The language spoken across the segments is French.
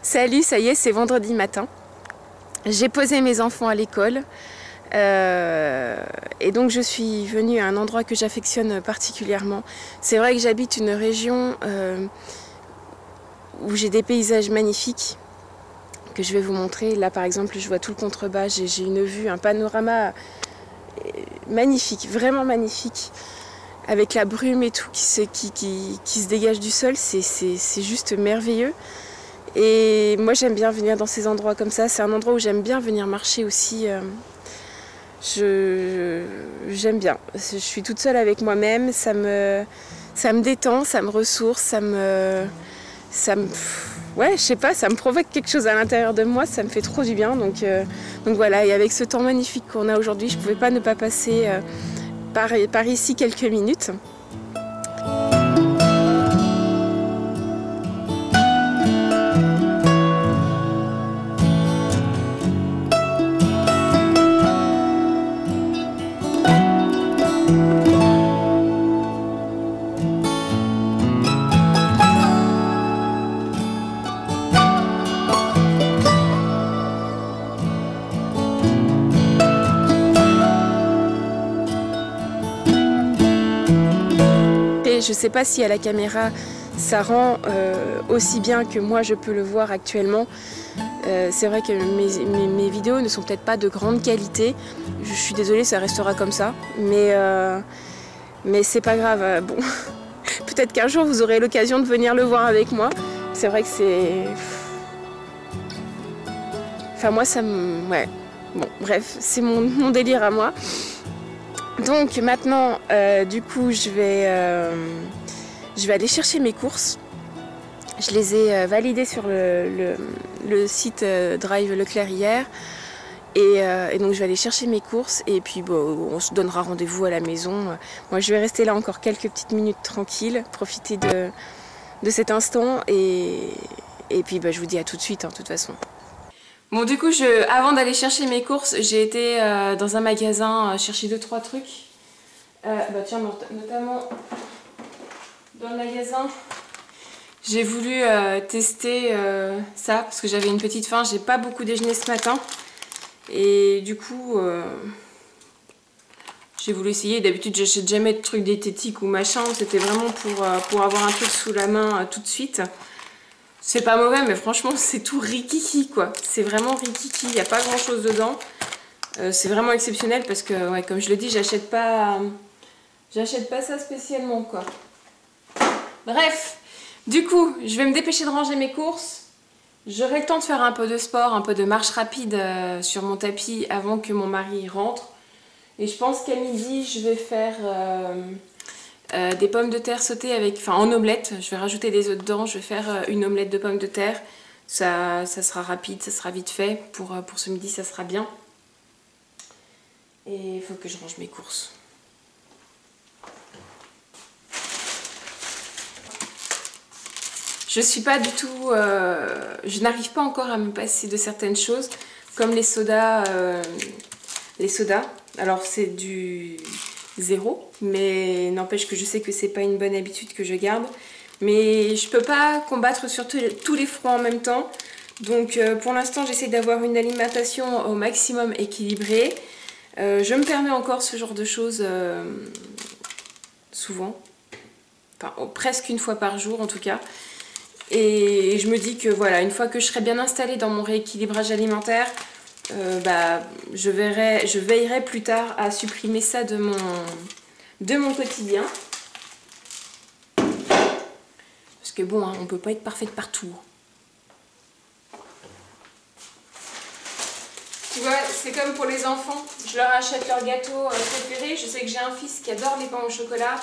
Salut, ça y est, c'est vendredi matin. J'ai posé mes enfants à l'école et donc je suis venue à un endroit que j'affectionne particulièrement. C'est vrai que j'habite une région où j'ai des paysages magnifiques que je vais vous montrer. Là par exemple, je vois tout le contrebas, j'ai une vue, un panorama magnifique, vraiment magnifique. Avec la brume et tout qui se dégage du sol, c'est juste merveilleux. Et moi j'aime bien venir dans ces endroits comme ça, c'est un endroit où j'aime bien venir marcher aussi. J'aime bien, je suis toute seule avec moi-même, ça me détend, ça me ressource, ouais, je sais pas, ça me provoque quelque chose à l'intérieur de moi, ça me fait trop du bien. Donc voilà, et avec ce temps magnifique qu'on a aujourd'hui, je pouvais pas ne pas passer par ici quelques minutes. Je ne sais pas si à la caméra ça rend aussi bien que moi je peux le voir actuellement. C'est vrai que mes vidéos ne sont peut-être pas de grande qualité. Je suis désolée, ça restera comme ça. Mais c'est pas grave. Bon, peut-être qu'un jour vous aurez l'occasion de venir le voir avec moi. C'est vrai que c'est... Enfin moi ça me... Ouais. Bon, bref, c'est mon délire à moi. Donc maintenant, du coup, je vais aller chercher mes courses. Je les ai validées sur le site Drive Leclerc hier. Et donc je vais aller chercher mes courses et puis bon, on se donnera rendez-vous à la maison. Moi je vais rester là encore quelques petites minutes tranquilles, profiter de cet instant et puis je vous dis à tout de suite, hein, de toute façon. Bon, du coup, avant d'aller chercher mes courses, j'ai été dans un magasin chercher 2-3 trucs. Tiens, notamment dans le magasin, j'ai voulu tester ça parce que j'avais une petite faim. J'ai pas beaucoup déjeuné ce matin. Et du coup, j'ai voulu essayer. D'habitude, j'achète jamais de trucs diététiques ou machin. C'était vraiment pour avoir un truc sous la main tout de suite. C'est pas mauvais, mais franchement, c'est tout rikiki, quoi. C'est vraiment rikiki, il n'y a pas grand chose dedans. C'est vraiment exceptionnel parce que, ouais, comme je le dis, j'achète pas ça spécialement, quoi. Bref, du coup, je vais me dépêcher de ranger mes courses. J'aurai le temps de faire un peu de sport, un peu de marche rapide sur mon tapis avant que mon mari rentre. Et je pense qu'à midi, je vais faire... des pommes de terre sautées en omelette. Je vais rajouter des œufs dedans. Je vais faire une omelette de pommes de terre. Ça sera rapide, ça sera vite fait. Pour ce midi, ça sera bien. Et il faut que je range mes courses. Je suis pas du tout... je n'arrive pas encore à me passer de certaines choses. Comme les sodas. Alors c'est du... 0, mais n'empêche que je sais que c'est pas une bonne habitude que je garde. Mais je peux pas combattre sur tous les fronts en même temps. Donc pour l'instant j'essaie d'avoir une alimentation au maximum équilibrée. Je me permets encore ce genre de choses souvent. Enfin presque une fois par jour en tout cas. Et je me dis que voilà, une fois que je serai bien installée dans mon rééquilibrage alimentaire, je veillerai plus tard à supprimer ça de mon quotidien. Parce que bon, hein, on peut pas être parfaite partout. Tu vois, c'est comme pour les enfants. Je leur achète leur gâteau préféré. Je sais que j'ai un fils qui adore les pains au chocolat.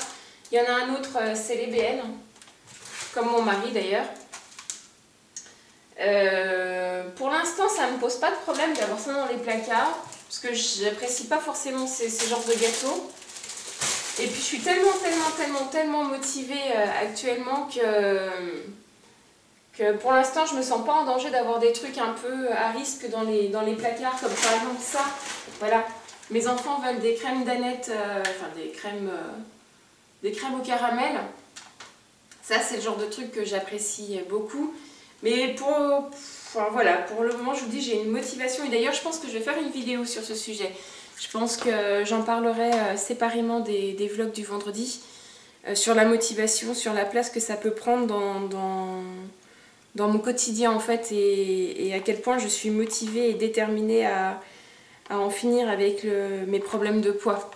Il y en a un autre, c'est les BN. Comme mon mari d'ailleurs. Pour l'instant ça me pose pas de problème d'avoir ça dans les placards parce que j'apprécie pas forcément ce genre de gâteau et puis je suis tellement motivée actuellement que pour l'instant je me sens pas en danger d'avoir des trucs un peu à risque dans les placards, comme par exemple ça. Voilà, mes enfants veulent des crèmes d'Annette, enfin des crèmes au caramel. Ça c'est le genre de truc que j'apprécie beaucoup. Mais enfin, voilà, pour le moment je vous dis j'ai une motivation et d'ailleurs je pense que je vais faire une vidéo sur ce sujet. Je pense que j'en parlerai séparément des vlogs du vendredi sur la motivation, sur la place que ça peut prendre dans mon quotidien en fait et à quel point je suis motivée et déterminée à en finir avec mes problèmes de poids.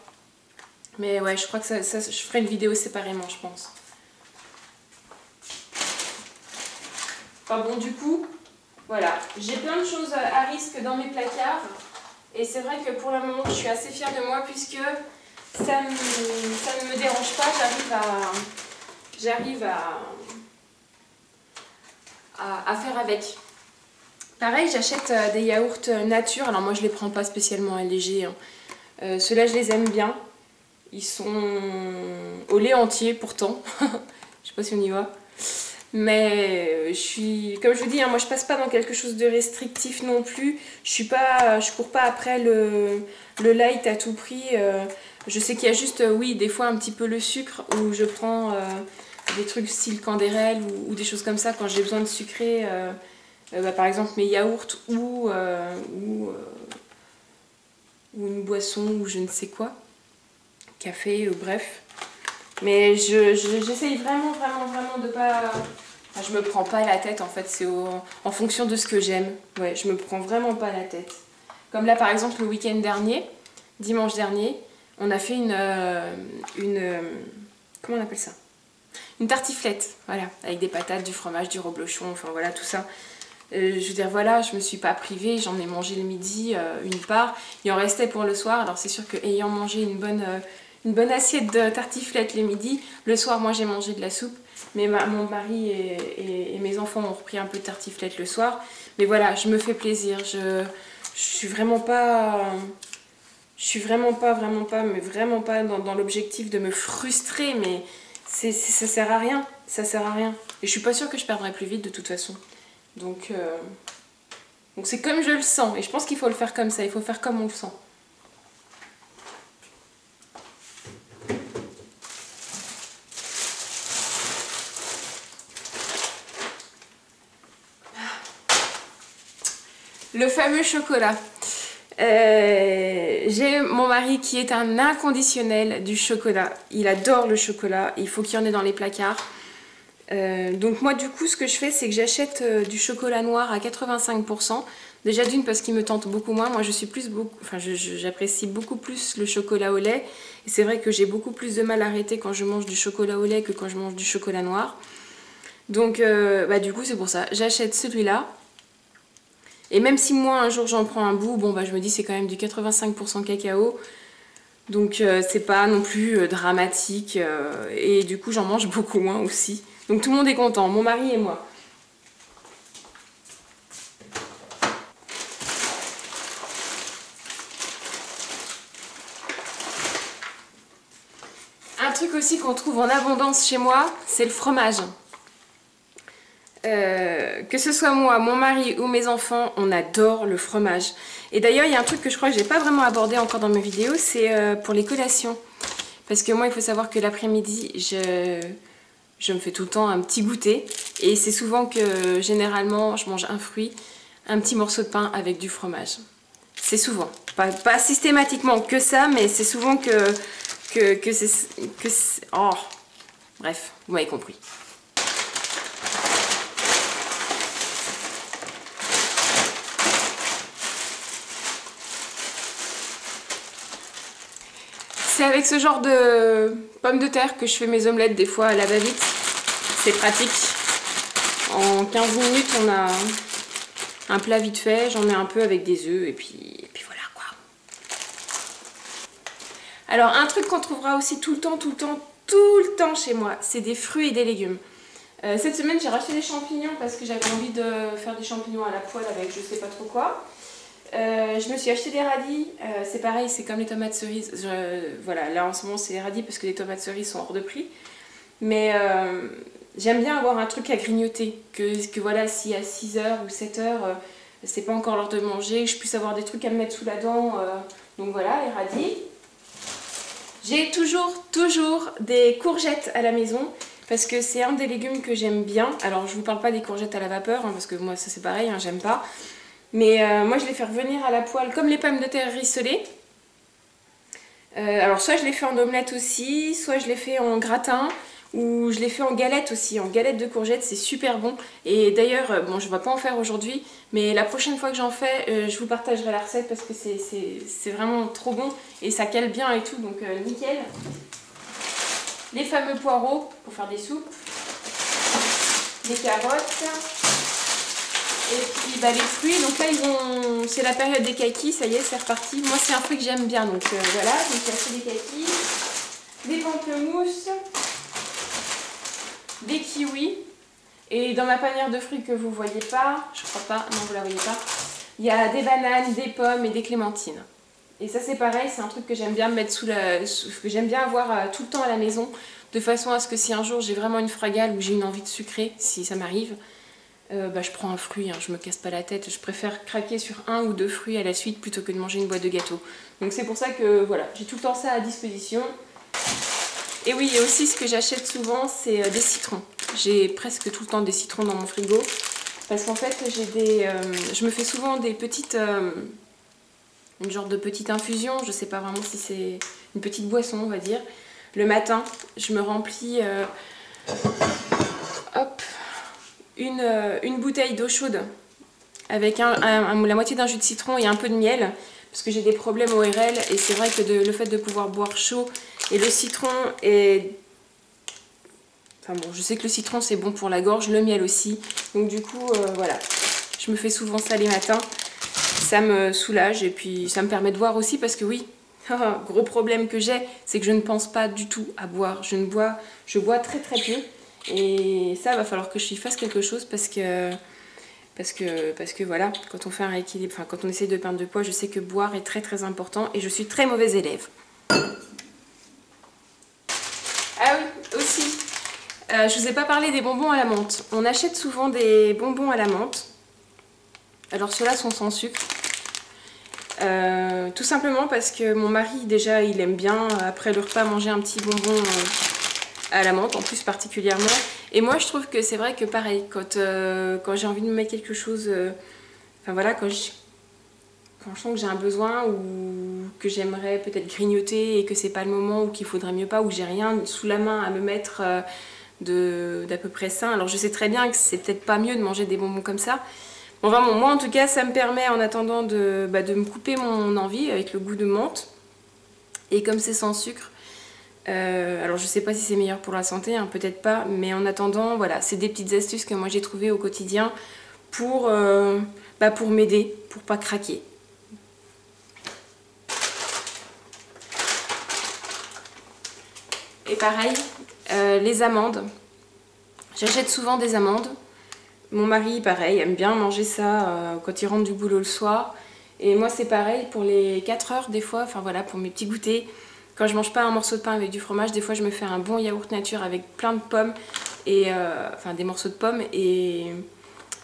Mais ouais, je crois que ça, je ferai une vidéo séparément, je pense. Enfin bon, du coup, voilà. J'ai plein de choses à risque dans mes placards. Et c'est vrai que pour le moment, je suis assez fière de moi puisque ça ne me dérange pas. J'arrive à faire avec. Pareil, j'achète des yaourts nature. Alors moi, je les prends pas spécialement légers. Hein. Ceux-là, je les aime bien. Ils sont au lait entier pourtant. Je sais pas si on y voit. Mais comme je vous dis, hein, moi je passe pas dans quelque chose de restrictif non plus. Je cours pas après le light à tout prix. Je sais qu'il y a juste, oui, des fois un petit peu le sucre où je prends des trucs style Candérel ou des choses comme ça quand j'ai besoin de sucrer. Par exemple mes yaourts ou une boisson ou je ne sais quoi. Café, bref. Mais j'essaye vraiment de pas... Enfin, je me prends pas la tête en fait, c'est en fonction de ce que j'aime. Ouais, je me prends vraiment pas la tête. Comme là par exemple le week-end dernier, dimanche dernier, on a fait comment on appelle ça? Une tartiflette, voilà, avec des patates, du fromage, du reblochon, enfin voilà tout ça. Je veux dire voilà, je me suis pas privée, j'en ai mangé le midi une part, il en restait pour le soir. Alors c'est sûr que ayant mangé une bonne assiette de tartiflette le midi, le soir moi j'ai mangé de la soupe, mais mon mari et mes enfants ont repris un peu de tartiflette le soir. Mais voilà, je me fais plaisir, je suis vraiment pas mais vraiment pas dans l'objectif de me frustrer, mais ça sert à rien, ça sert à rien. Et je suis pas sûre que je perdrai plus vite de toute façon. Donc c'est comme je le sens, et je pense qu'il faut le faire comme ça, il faut faire comme on le sent. Le fameux chocolat. J'ai mon mari qui est un inconditionnel du chocolat. Il adore le chocolat, il faut qu'il y en ait dans les placards. Donc moi du coup ce que je fais c'est que j'achète du chocolat noir à 85%. Déjà d'une parce qu'il me tente beaucoup moins. Moi je suis j'apprécie beaucoup plus le chocolat au lait. Et c'est vrai que j'ai beaucoup plus de mal à arrêter quand je mange du chocolat au lait que quand je mange du chocolat noir. Donc du coup c'est pour ça. J'achète celui-là. Et même si moi un jour j'en prends un bout, bon je me dis c'est quand même du 85% cacao. Donc c'est pas non plus dramatique. Et du coup j'en mange beaucoup moins aussi. Donc tout le monde est content, mon mari et moi. Un truc aussi qu'on trouve en abondance chez moi, c'est le fromage. Que ce soit moi, mon mari ou mes enfants, on adore le fromage. Et d'ailleurs, il y a un truc que je crois que je n'ai pas vraiment abordé encore dans mes vidéos, c'est pour les collations. Parce que moi, il faut savoir que l'après-midi, je me fais tout le temps un petit goûter. Et c'est souvent que, généralement, je mange un fruit, un petit morceau de pain avec du fromage. C'est souvent. Pas systématiquement que ça, mais c'est souvent que c'est... Oh, bref, vous m'avez compris. C'est avec ce genre de pommes de terre que je fais mes omelettes des fois à la va-vite. C'est pratique. En 15 minutes, on a un plat vite fait. J'en mets un peu avec des œufs et puis voilà quoi. Alors un truc qu'on trouvera aussi tout le temps chez moi, c'est des fruits et des légumes. Cette semaine, j'ai racheté des champignons parce que j'avais envie de faire des champignons à la poêle avec je sais pas trop quoi. Je me suis acheté des radis, c'est pareil, c'est comme les tomates cerises. Voilà, là en ce moment c'est les radis parce que les tomates cerises sont hors de prix. Mais j'aime bien avoir un truc à grignoter, que voilà, si à 6h ou 7h, c'est pas encore l'heure de manger, que je puisse avoir des trucs à me mettre sous la dent. Donc voilà, les radis. J'ai toujours des courgettes à la maison. parce que c'est un des légumes que j'aime bien. Alors je vous parle pas des courgettes à la vapeur, hein, parce que moi ça c'est pareil, hein, j'aime pas. Mais moi je les fais revenir à la poêle comme les pommes de terre rissolées. Alors soit je les fais en omelette aussi, soit je les fais en gratin, ou je les fais en galette aussi, en galette de courgettes, c'est super bon. Et d'ailleurs, bon je ne vais pas en faire aujourd'hui, mais la prochaine fois que j'en fais, je vous partagerai la recette parce que c'est vraiment trop bon et ça cale bien et tout, donc nickel. Les fameux poireaux pour faire des soupes, les carottes, et puis bah, les fruits. Donc là c'est la période des kakis, ça y est c'est reparti. Moi c'est un fruit que j'aime bien, donc voilà, donc j'ai acheté des kakis, des pamplemousses, des kiwis, et dans ma panière de fruits que vous voyez pas, je crois pas, non vous la voyez pas, il y a des bananes, des pommes et des clémentines. Et ça c'est pareil, c'est un truc que j'aime bien mettre que j'aime bien avoir tout le temps à la maison, de façon à ce que si un jour j'ai vraiment une fragale ou j'ai une envie de sucrer, si ça m'arrive, bah, je prends un fruit, hein, je me casse pas la tête, je préfère craquer sur 1 ou 2 fruits à la suite plutôt que de manger une boîte de gâteaux. Donc c'est pour ça que voilà, j'ai tout le temps ça à disposition. Et oui, et aussi ce que j'achète souvent, c'est des citrons. J'ai presque tout le temps des citrons dans mon frigo, parce qu'en fait je me fais souvent des petites... une genre de petite infusion, je sais pas vraiment si c'est une petite boisson on va dire. Le matin, je me remplis hop, une bouteille d'eau chaude avec la moitié d'un jus de citron et un peu de miel, parce que j'ai des problèmes ORL et c'est vrai que le fait de pouvoir boire chaud et le citron est... Enfin bon, je sais que le citron c'est bon pour la gorge, le miel aussi, donc du coup voilà, je me fais souvent ça les matins. Ça me soulage et puis ça me permet de boire aussi parce que oui, gros problème que j'ai, c'est que je ne pense pas du tout à boire. Je bois très très peu et ça va falloir que je y fasse quelque chose parce que voilà, quand on fait un rééquilibre, enfin quand on essaie de perdre de poids, je sais que boire est très très important et je suis très mauvaise élève. Ah oui, aussi, je vous ai pas parlé des bonbons à la menthe. On achète souvent des bonbons à la menthe. Alors ceux-là sont sans sucre. Tout simplement parce que mon mari déjà il aime bien après le repas manger un petit bonbon à la menthe, en plus particulièrement. Et moi je trouve que c'est vrai que pareil, quand j'ai envie de me mettre quelque chose, enfin voilà, quand je sens que j'ai un besoin ou que j'aimerais peut-être grignoter et que c'est pas le moment ou qu'il faudrait mieux pas, ou que j'ai rien sous la main à me mettre d'à peu près sain. Alors je sais très bien que c'est peut-être pas mieux de manger des bonbons comme ça. Enfin bon, moi en tout cas ça me permet en attendant de me couper mon envie avec le goût de menthe. Et comme c'est sans sucre, alors je sais pas si c'est meilleur pour la santé, hein, peut-être pas, mais en attendant voilà, c'est des petites astuces que moi j'ai trouvées au quotidien pour m'aider, pour pas craquer. Et pareil, les amandes, j'achète souvent des amandes. Mon mari, pareil, aime bien manger ça quand il rentre du boulot le soir. Et moi, c'est pareil pour les 4 heures des fois, enfin voilà, pour mes petits goûters. Quand je mange pas un morceau de pain avec du fromage, des fois je me fais un bon yaourt nature avec plein de pommes, et enfin des morceaux de pommes, et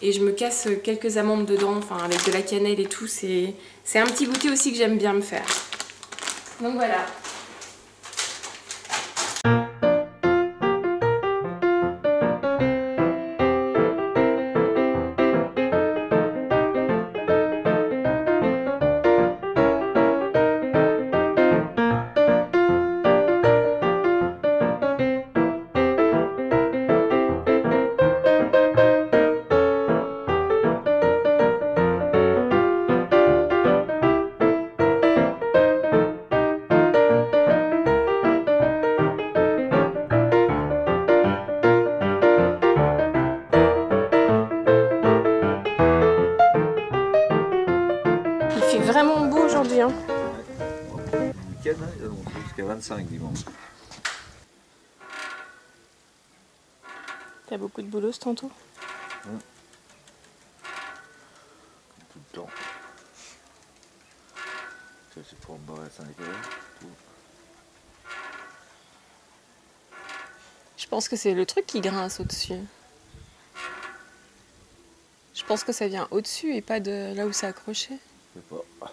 je me casse quelques amandes dedans, enfin avec de la cannelle et tout. C'est un petit goûter aussi que j'aime bien me faire. Donc voilà. Vraiment beau aujourd'hui. Hein. Ouais. Le week-end, il a monté jusqu'à 25 dimanche. T'as beaucoup de boulot ce tantôt. Tout le temps. Ça c'est pour me barrer à 5 heures. Tout. Je pense que c'est le truc qui grince au-dessus. Je pense que ça vient au-dessus et pas de là où c'est accroché. Je sais pas.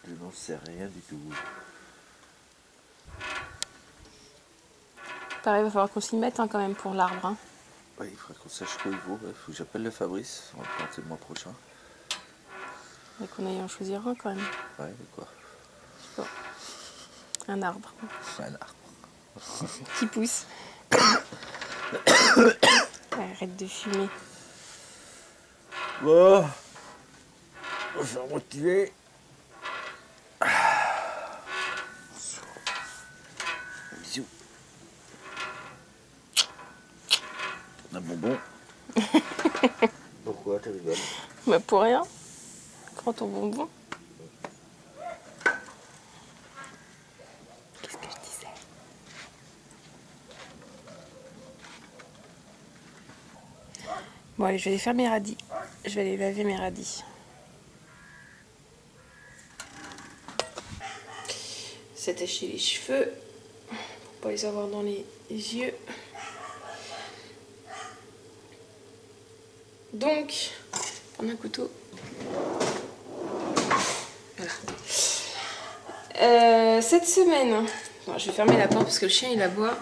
Je vais J'en sais rien du tout. Pareil, il va falloir qu'on s'y mette hein, quand même pour l'arbre. Hein. Ouais, il faudrait qu'on sache quoi il vaut. Il faut que j'appelle le Fabrice. On va le planter le mois prochain. Et qu'on aille en choisir un quand même. Ouais, mais quoi? Bon. Un arbre. Un arbre. Qui pousse. Arrête de fumer. Bon. On va faire motiver. Bisous. Un bonbon. Pourquoi tu rigoles? Bah pour rien. Prends ton bonbon. Qu'est-ce que je disais? Bon allez, je vais aller faire mes radis. Je vais aller laver mes radis. S'attacher les cheveux pour pas les avoir dans les yeux. Donc, prendre un couteau. Voilà. Cette semaine, bon, je vais fermer la porte parce que le chien il aboie.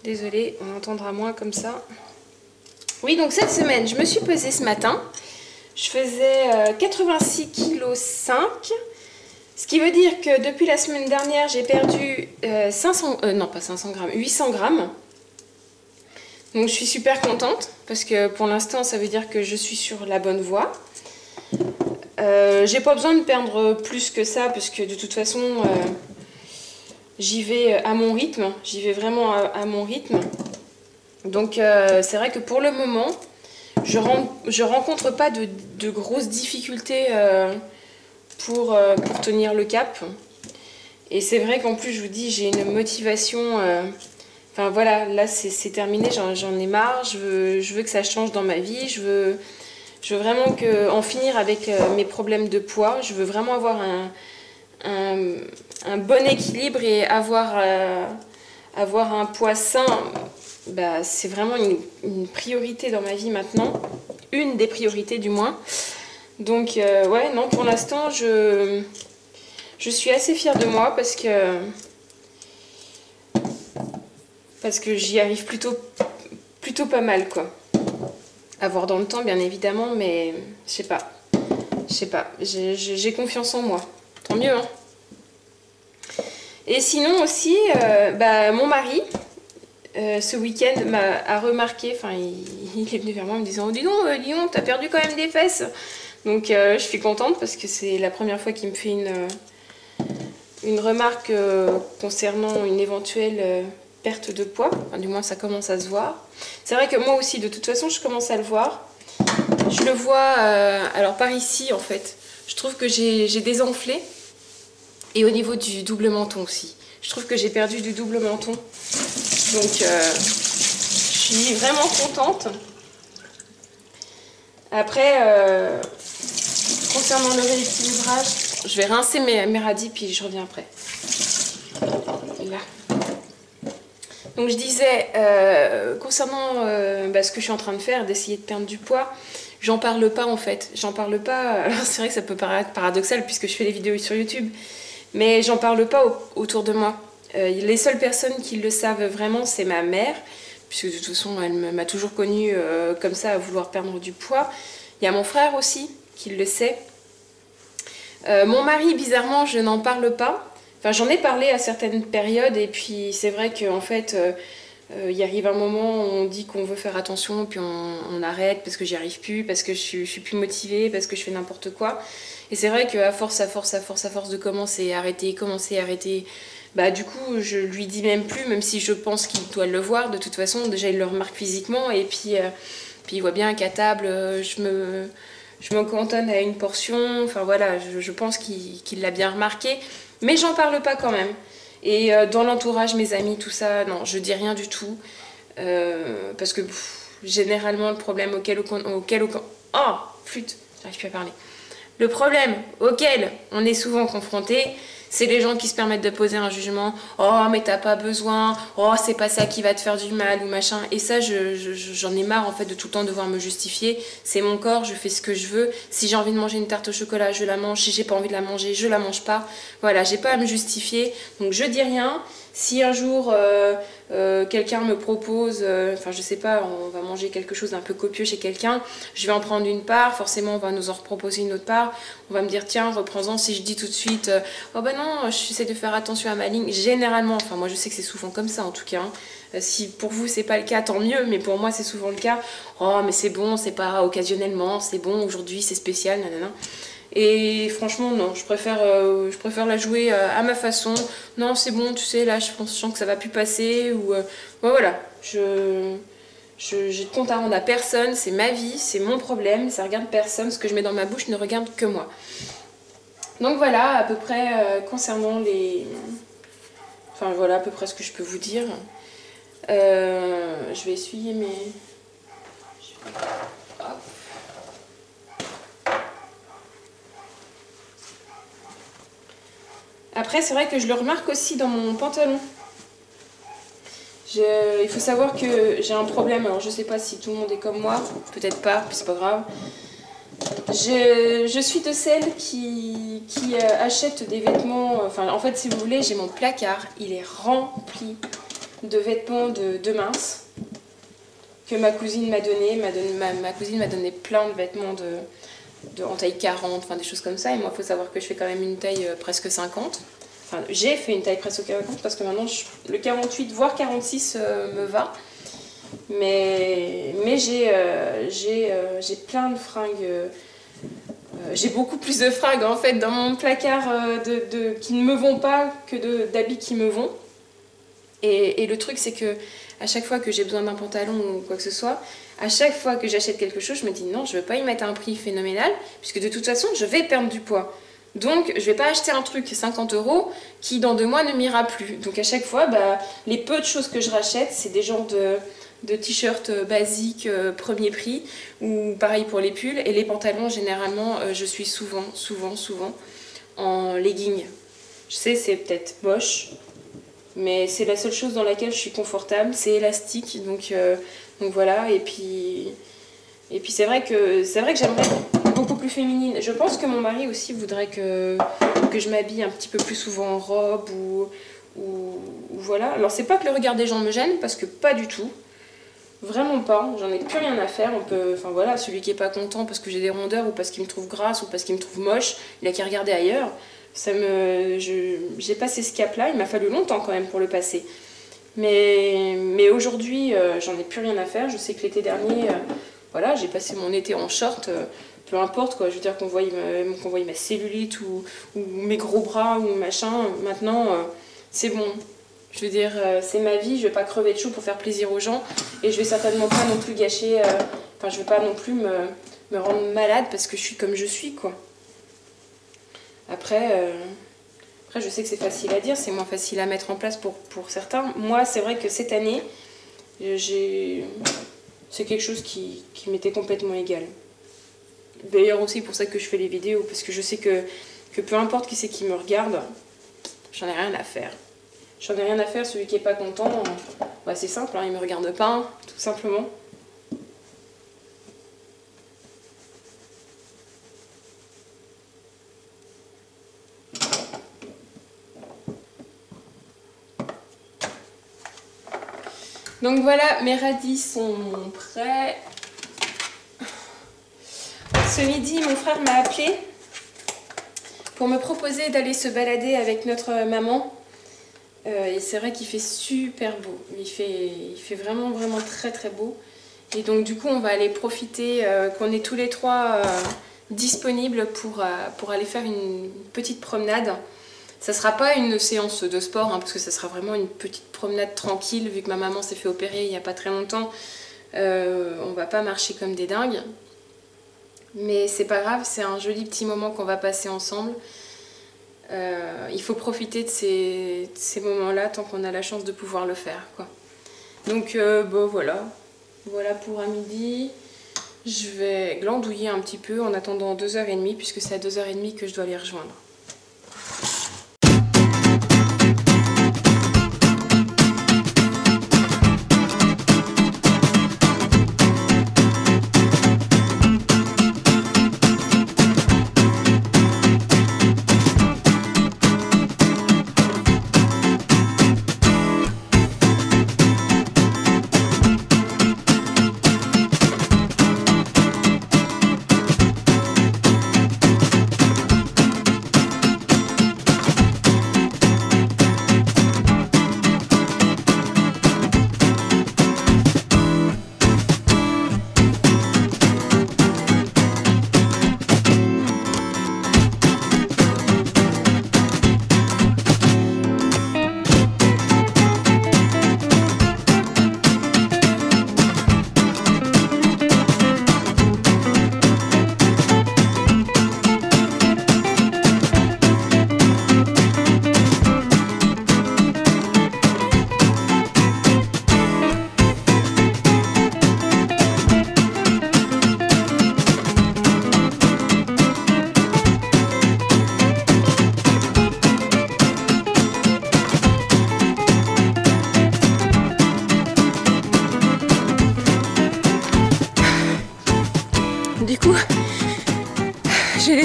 Désolée, on entendra moins comme ça. Oui, donc cette semaine, je me suis pesée ce matin. Je faisais 86,5 kg. Ce qui veut dire que depuis la semaine dernière, j'ai perdu 800 grammes. Donc je suis super contente parce que pour l'instant, ça veut dire que je suis sur la bonne voie. J'ai pas besoin de perdre plus que ça parce que de toute façon, j'y vais à mon rythme. J'y vais vraiment à mon rythme. Donc c'est vrai que pour le moment, je rencontre pas de grosses difficultés pour tenir le cap. Et c'est vrai qu'en plus, je vous dis, j'ai une motivation... Enfin voilà, là c'est terminé, j'en ai marre, je veux que ça change dans ma vie, je veux vraiment en finir avec mes problèmes de poids, je veux vraiment avoir un bon équilibre et avoir un poids sain. Bah, c'est vraiment une priorité dans ma vie maintenant, une des priorités du moins. Donc ouais, non, pour l'instant, je suis assez fière de moi parce que j'y arrive plutôt pas mal, quoi. À voir dans le temps, bien évidemment, mais je sais pas, j'ai confiance en moi. Tant mieux, hein. Et sinon aussi, mon mari... ce week-end a remarqué, enfin il est venu vers moi en me disant « Dis donc, Lyon, t'as perdu quand même des fesses !» Donc je suis contente parce que c'est la première fois qu'il me fait une remarque concernant une éventuelle perte de poids. Enfin, du moins ça commence à se voir. C'est vrai que moi aussi, de toute façon, je commence à le voir. Je le vois, alors par ici en fait, je trouve que j'ai désenflé. Et au niveau du double menton aussi. Je trouve que j'ai perdu du double menton. Donc, je suis vraiment contente. Après, concernant le rééquilibrage, je vais rincer mes radis, puis je reviens après. Là. Donc, je disais, concernant ce que je suis en train de faire, d'essayer de perdre du poids, j'en parle pas en fait. J'en parle pas. Alors, c'est vrai que ça peut paraître paradoxal puisque je fais des vidéos sur YouTube, mais j'en parle pas autour de moi. Les seules personnes qui le savent vraiment, c'est ma mère, puisque de toute façon, elle m'a toujours connue comme ça, à vouloir perdre du poids. Il y a mon frère aussi, qui le sait. Mon mari, bizarrement, je n'en parle pas. Enfin, j'en ai parlé à certaines périodes, et puis c'est vrai qu'en fait, il arrive un moment où on dit qu'on veut faire attention, puis on arrête parce que j'y arrive plus, parce que je suis plus motivée, parce que je fais n'importe quoi. Et c'est vrai qu'à force de commencer, arrêter, bah du coup je lui dis même plus, même si je pense qu'il doit le voir. De toute façon, déjà il le remarque physiquement, et puis il voit bien qu'à table je me cantonne à une portion. Enfin voilà, je pense qu'il l'a bien remarqué, mais j'en parle pas quand même. Et dans l'entourage, mes amis, tout ça, non, je dis rien du tout, parce que généralement le problème oh flûte, j'arrive plus à parler. Le problème auquel on est souvent confronté, C'est les gens qui se permettent de poser un jugement. Oh, mais t'as pas besoin. Oh, c'est pas ça qui va te faire du mal ou machin. Et ça, j'en ai marre en fait de tout le temps devoir me justifier. C'est mon corps, je fais ce que je veux. Si j'ai envie de manger une tarte au chocolat, je la mange. Si j'ai pas envie de la manger, je la mange pas. Voilà, j'ai pas à me justifier. Donc je dis rien. Si un jour quelqu'un me propose, enfin je sais pas, on va manger quelque chose d'un peu copieux chez quelqu'un, je vais en prendre une part, forcément on va nous en reproposer une autre part, on va me dire tiens reprends-en. Si je dis tout de suite oh bah non, j'essaie de faire attention à ma ligne, généralement, enfin moi je sais que c'est souvent comme ça en tout cas, hein. Si pour vous c'est pas le cas tant mieux, mais pour moi c'est souvent le cas. Oh mais c'est bon, c'est pas occasionnellement, c'est bon aujourd'hui, c'est spécial, nanana. Et franchement, non, je préfère la jouer à ma façon. Non, c'est bon, tu sais, là, je sens que ça va plus passer. Ou ouais, voilà, j'ai de compte à rendre à personne, c'est ma vie, c'est mon problème, ça regarde personne. Ce que je mets dans ma bouche ne regarde que moi. Donc voilà, à peu près concernant les... Enfin voilà, à peu près ce que je peux vous dire. Je vais essuyer mes... Hop. Après, c'est vrai que je le remarque aussi dans mon pantalon. Il faut savoir que j'ai un problème. Alors, je sais pas si tout le monde est comme moi. Peut-être pas, c'est pas grave. Je suis de celles qui achètent des vêtements... Enfin, en fait, si vous voulez, j'ai mon placard. Il est rempli de vêtements de mince que ma cousine m'a donné. Ma cousine m'a donné plein de vêtements en taille 40, enfin des choses comme ça. Et moi, il faut savoir que je fais quand même une taille presque 50. Enfin, j'ai fait une taille presque 40 parce que maintenant, le 48, voire 46 me va. Mais j'ai plein de fringues. J'ai beaucoup plus de fringues en fait dans mon placard qui ne me vont pas que d'habits qui me vont. Et le truc, c'est que à chaque fois que j'ai besoin d'un pantalon ou quoi que ce soit, à chaque fois que j'achète quelque chose, je me dis non, je ne veux pas y mettre un prix phénoménal, puisque de toute façon, je vais perdre du poids. Donc, je ne vais pas acheter un truc 50 € qui, dans 2 mois, ne m'ira plus. Donc, à chaque fois, les peu de choses que je rachète, c'est des genres de t-shirts basiques premier prix, ou pareil pour les pulls. Et les pantalons, généralement, je suis souvent en legging. Je sais, c'est peut-être moche, mais c'est la seule chose dans laquelle je suis confortable. C'est élastique, donc voilà. Et puis c'est vrai que j'aimerais beaucoup plus féminine. Je pense que mon mari aussi voudrait que je m'habille un petit peu plus souvent en robe ou voilà. Alors c'est pas que le regard des gens me gêne, parce que pas du tout. Vraiment pas, j'en ai plus rien à faire. Enfin voilà, celui qui est pas content parce que j'ai des rondeurs ou parce qu'il me trouve grasse ou parce qu'il me trouve moche, il a qu'à regarder ailleurs. J'ai passé ce cap-là, il m'a fallu longtemps quand même pour le passer. Mais aujourd'hui, j'en ai plus rien à faire. Je sais que l'été dernier, voilà, j'ai passé mon été en short, peu importe quoi. Je veux dire qu'on voyait ma cellulite ou mes gros bras ou machin. Maintenant, c'est bon. Je veux dire, c'est ma vie, je vais pas crever de chaud pour faire plaisir aux gens. Et je vais certainement pas non plus gâcher... Enfin, je vais pas non plus me rendre malade parce que je suis comme je suis, quoi. Après, je sais que c'est facile à dire, c'est moins facile à mettre en place pour certains. Moi, c'est vrai que cette année, c'est quelque chose qui m'était complètement égal. D'ailleurs aussi pour ça que je fais les vidéos, parce que je sais que peu importe qui c'est qui me regarde, j'en ai rien à faire. J'en ai rien à faire, celui qui est pas content, c'est simple, hein, il me regarde pas, hein, tout simplement. Donc voilà, mes radis sont prêts. Ce midi, mon frère m'a appelé pour me proposer d'aller se balader avec notre maman. Et c'est vrai qu'il fait super beau. Il fait vraiment, vraiment très, très beau. Et donc du coup, on va aller profiter qu'on est tous les trois disponibles pour aller faire une petite promenade. Ça sera pas une séance de sport, hein, parce que ça sera vraiment une petite promenade tranquille, vu que ma maman s'est fait opérer il n'y a pas très longtemps. On va pas marcher comme des dingues. Mais c'est pas grave, c'est un joli petit moment qu'on va passer ensemble. Il faut profiter de ces moments-là tant qu'on a la chance de pouvoir le faire, quoi. Donc voilà pour à midi. Je vais glandouiller un petit peu en attendant 2h30, puisque c'est à 2h30 que je dois les rejoindre.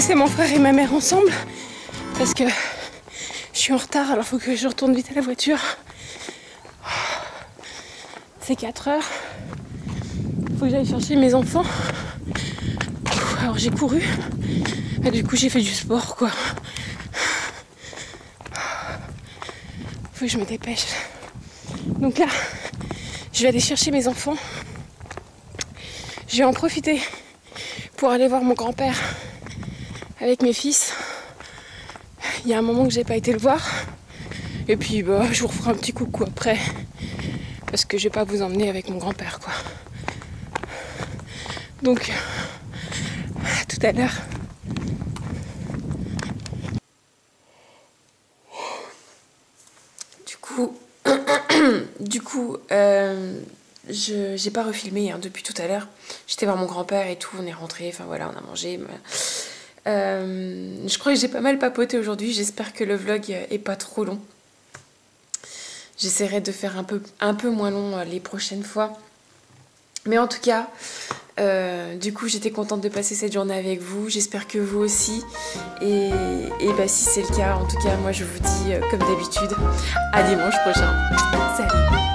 laisser mon frère et ma mère ensemble parce que je suis en retard, alors il faut que je retourne vite à la voiture. C'est 4 heures. Il faut que j'aille chercher mes enfants. Alors j'ai couru. Et du coup j'ai fait du sport quoi. Faut que je me dépêche. Donc là, je vais aller chercher mes enfants. Je vais en profiter pour aller voir mon grand-père avec mes fils. Il y a un moment que j'ai pas été le voir. Et puis bah, je vous referai un petit coucou après. Parce que je vais pas vous emmener avec mon grand-père quoi. Donc, à tout à l'heure. Du coup, j'ai pas refilmé hein, depuis tout à l'heure. J'étais voir mon grand-père et tout, on est rentré, enfin voilà, on a mangé. Je crois que j'ai pas mal papoté aujourd'hui, j'espère que le vlog est pas trop long. J'essaierai de faire un peu moins long les prochaines fois. Mais en tout cas, du coup j'étais contente de passer cette journée avec vous, j'espère que vous aussi. Et bah, si c'est le cas, en tout cas moi je vous dis comme d'habitude, à dimanche prochain. Salut!